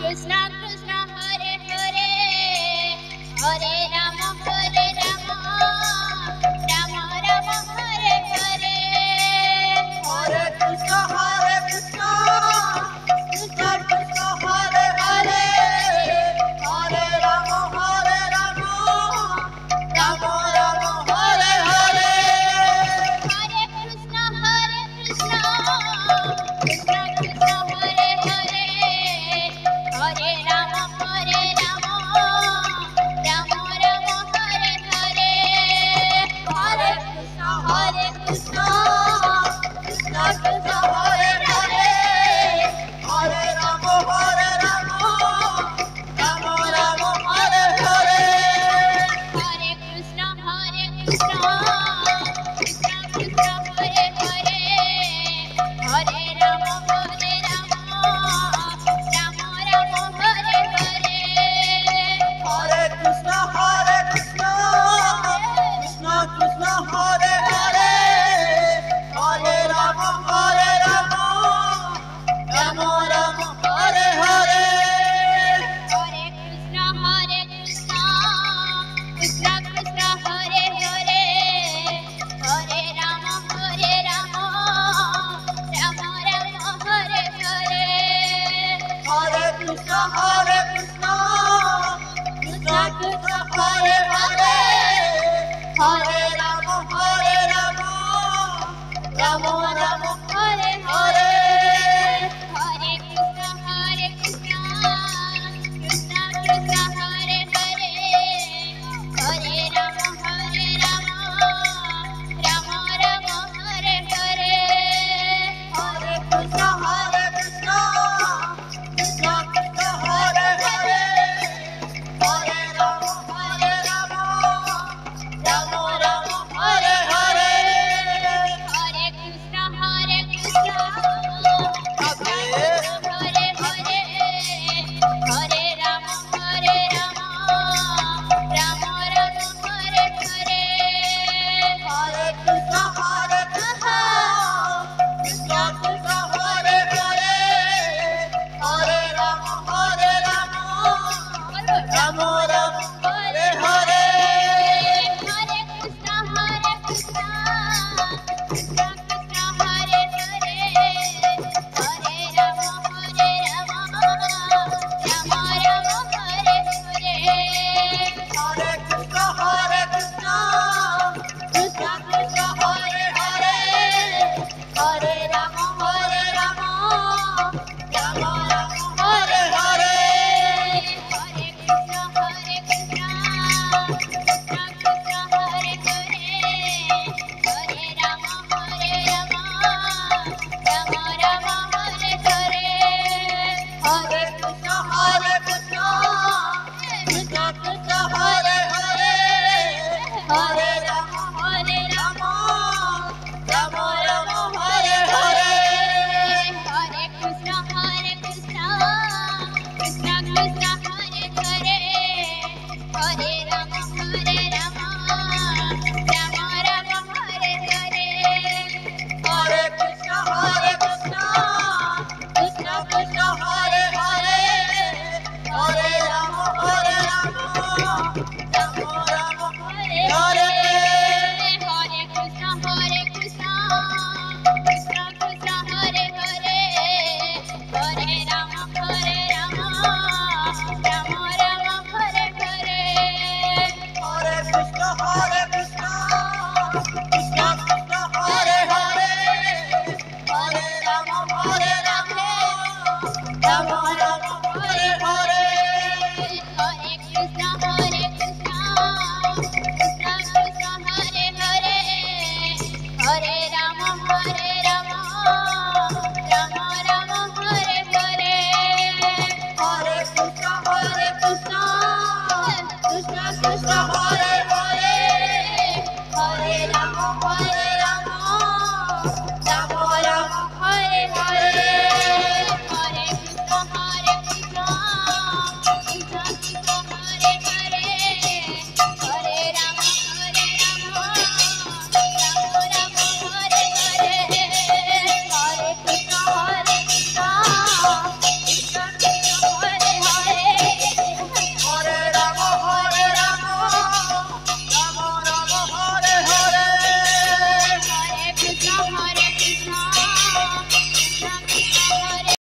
Krishna Krishna Hare Hare Hare Rama Hare Rama Rama Rama Hare Hare Hare Krishna Krishna Krishna Hare Hare Hare Rama Rama Rama Hare Hare Hare Krishna Krishna Krishna Hare Hare Hare Rama Rama Rama Hare Hare Hare Krishna Krishna Krishna Hare Hare Hare Rama Rama Rama Hare Hare Hare Krishna Krishna Krishna Hare Hare Hare Rama Rama Rama Hare Hare Hare Krishna Krishna Krishna Hare Hare Hare Rama Rama Rama Hare Hare Hare Krishna Krishna Krishna Hare Hare Hare Rama Rama Rama Hare Hare Hare Krishna Krishna Krishna Hare Hare Hare Rama Rama Rama Hare Hare Hare Krishna Krishna Krishna Hare Hare Hare Rama Rama Rama Hare Hare Hare Krishna Krishna Krishna Hare Hare Hare Rama Rama Rama Hare Hare Hare Krishna Krishna Hare Hare Hare Hare Rama Rama Rama Hare Hare Hare Krishna Krishna Krishna Hare Hare Hare Rama Rama Rama Hare Hare Hare Krishna Krishna Krishna Hare Hare Hare Rama Rama Rama Hare Hare Hare Krishna Krishna Krishna Hare Hare Hare Rama Rama Rama Hare Hare Hare Krishna Krishna Krishna Hare Hare Hare Rama Rama Rama Hare Hare Hare Krishna Krishna Krishna Hare Hare Hare Rama Rama Rama Hare Hare Hare Krishna Krishna Krishna Hare Hare Hare Rama Rama Rama Hare Hare Hare Krishna Krishna Krishna Hare Hare Hare Rama Rama Rama Hare Hare Hare Krishna Krishna Krishna Hare Hare Hare Rama Rama Rama Hare Hare Hare Krishna Krishna Krishna Hare Hare Hare Rama Rama Rama Hare Hare Hare Krishna Krishna Krishna Hare Hare Hare Rama Rama Rama Hare Hare Hare Krishna Krishna Krishna